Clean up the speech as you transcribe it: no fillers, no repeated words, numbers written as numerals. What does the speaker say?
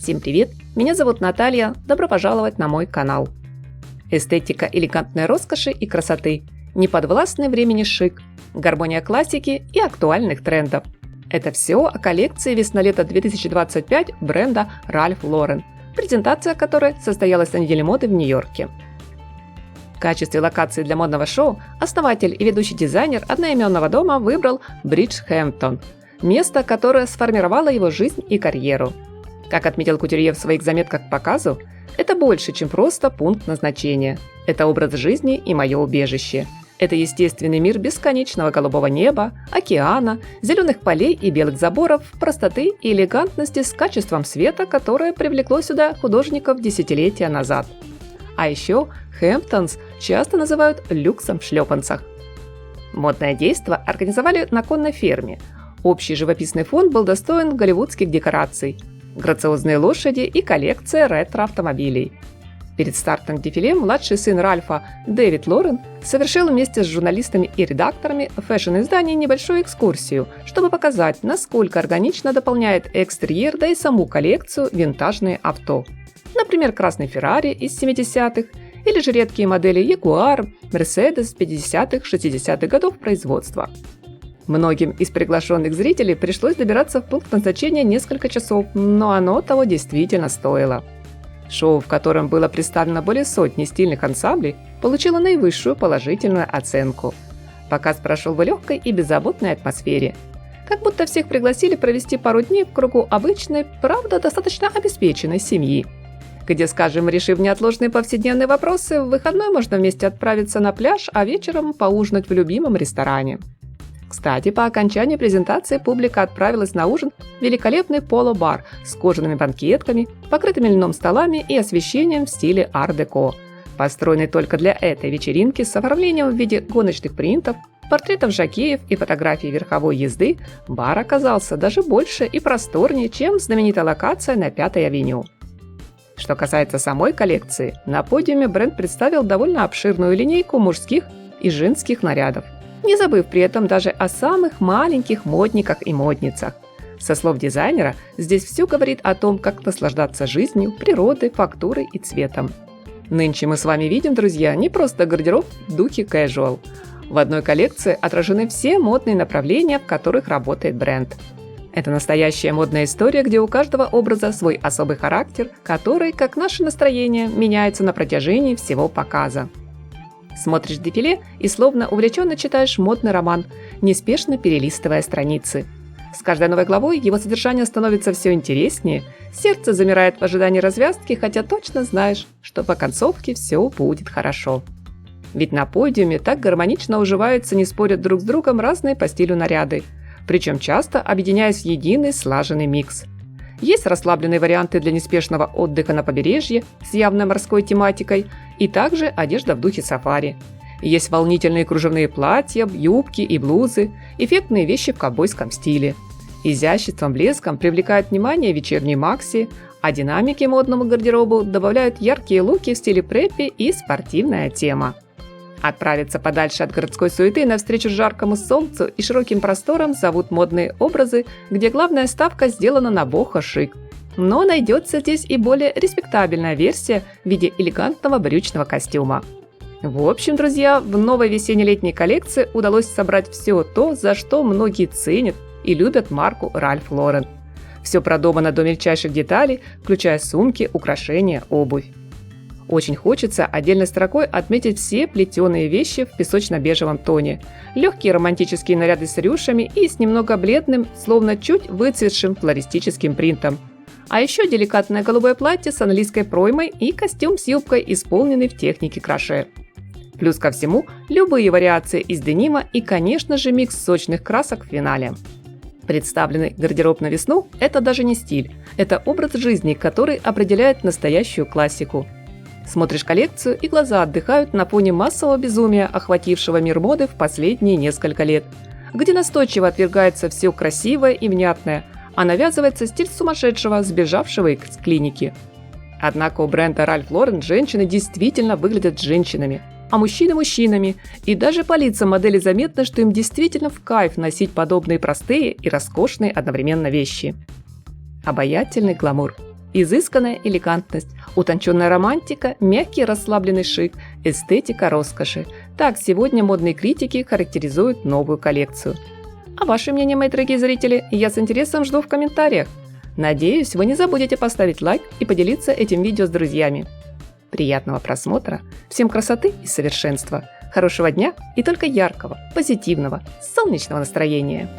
Всем привет! Меня зовут Наталья, добро пожаловать на мой канал. Эстетика элегантной роскоши и красоты, неподвластный времени шик, гармония классики и актуальных трендов. Это все о коллекции весна-лето 2025 бренда Ralph Lauren, презентация которой состоялась на неделе моды в Нью-Йорке. В качестве локации для модного шоу основатель и ведущий дизайнер одноименного дома выбрал Бриджхэмптон, место, которое сформировало его жизнь и карьеру. Как отметил Кутюрье в своих заметках к показу, это больше, чем просто пункт назначения. Это образ жизни и мое убежище. Это естественный мир бесконечного голубого неба, океана, зеленых полей и белых заборов, простоты и элегантности с качеством света, которое привлекло сюда художников десятилетия назад. А еще Хэмптонс часто называют люксом в шлепанцах. Модное действо организовали на конной ферме. Общий живописный фон был достоин голливудских декораций. Грациозные лошади и коллекция ретро-автомобилей. Перед стартом дефиле младший сын Ральфа Дэвид Лорен совершил вместе с журналистами и редакторами фэшн-изданий небольшую экскурсию, чтобы показать, насколько органично дополняет экстерьер, да и саму коллекцию винтажные авто. Например, красный Феррари из 70-х или же редкие модели Jaguar, Mercedes 50-х-60-х годов производства. Многим из приглашенных зрителей пришлось добираться в пункт назначения несколько часов, но оно того действительно стоило. Шоу, в котором было представлено более сотни стильных ансамблей, получило наивысшую положительную оценку. Показ прошел в легкой и беззаботной атмосфере. Как будто всех пригласили провести пару дней в кругу обычной, правда, достаточно обеспеченной семьи, где, скажем, решив неотложные повседневные вопросы, в выходной можно вместе отправиться на пляж, а вечером поужинать в любимом ресторане. Кстати, по окончании презентации публика отправилась на ужин в великолепный поло-бар с кожаными банкетками, покрытыми льном столами и освещением в стиле ар-деко. Построенный только для этой вечеринки с оформлением в виде гоночных принтов, портретов жокеев и фотографий верховой езды, бар оказался даже больше и просторнее, чем знаменитая локация на 5-й авеню. Что касается самой коллекции, на подиуме бренд представил довольно обширную линейку мужских и женских нарядов, не забыв при этом даже о самых маленьких модниках и модницах. Со слов дизайнера, здесь все говорит о том, как наслаждаться жизнью, природой, фактурой и цветом. Нынче мы с вами видим, друзья, не просто гардероб в духе casual. В одной коллекции отражены все модные направления, в которых работает бренд. Это настоящая модная история, где у каждого образа свой особый характер, который, как наше настроение, меняется на протяжении всего показа. Смотришь дефиле и словно увлеченно читаешь модный роман, неспешно перелистывая страницы. С каждой новой главой его содержание становится все интереснее, сердце замирает в ожидании развязки, хотя точно знаешь, что по концовке все будет хорошо. Ведь на подиуме так гармонично уживаются, не спорят друг с другом разные по стилю наряды, причем часто объединяясь в единый слаженный микс. Есть расслабленные варианты для неспешного отдыха на побережье с явной морской тематикой и также одежда в духе сафари. Есть волнительные кружевные платья, юбки и блузы, эффектные вещи в ковбойском стиле. Изяществом, блеском привлекает внимание вечерние макси, а динамики модному гардеробу добавляют яркие луки в стиле преппи и спортивная тема. Отправиться подальше от городской суеты навстречу жаркому солнцу и широким просторам зовут модные образы, где главная ставка сделана на бохо-шик. Но найдется здесь и более респектабельная версия в виде элегантного брючного костюма. В общем, друзья, в новой весенне-летней коллекции удалось собрать все то, за что многие ценят и любят марку Ralph Lauren. Все продумано до мельчайших деталей, включая сумки, украшения, обувь. Очень хочется отдельной строкой отметить все плетеные вещи в песочно-бежевом тоне, легкие романтические наряды с рюшами и с немного бледным, словно чуть выцветшим флористическим принтом. А еще деликатное голубое платье с английской проймой и костюм с юбкой, исполненный в технике кроше. Плюс ко всему, любые вариации из денима и, конечно же, микс сочных красок в финале. Представленный гардероб на весну – это даже не стиль, это образ жизни, который определяет настоящую классику. Смотришь коллекцию, и глаза отдыхают на фоне массового безумия, охватившего мир моды в последние несколько лет, где настойчиво отвергается все красивое и внятное, а навязывается стиль сумасшедшего, сбежавшего из клиники. Однако у бренда Ralph Lauren женщины действительно выглядят женщинами, а мужчины – мужчинами, и даже по лицам модели заметно, что им действительно в кайф носить подобные простые и роскошные одновременно вещи. Обаятельный гламур. Изысканная элегантность, утонченная романтика, мягкий расслабленный шик, эстетика роскоши. Так сегодня модные критики характеризуют новую коллекцию. А ваше мнение, мои дорогие зрители, я с интересом жду в комментариях. Надеюсь, вы не забудете поставить лайк и поделиться этим видео с друзьями. Приятного просмотра, всем красоты и совершенства, хорошего дня и только яркого, позитивного, солнечного настроения!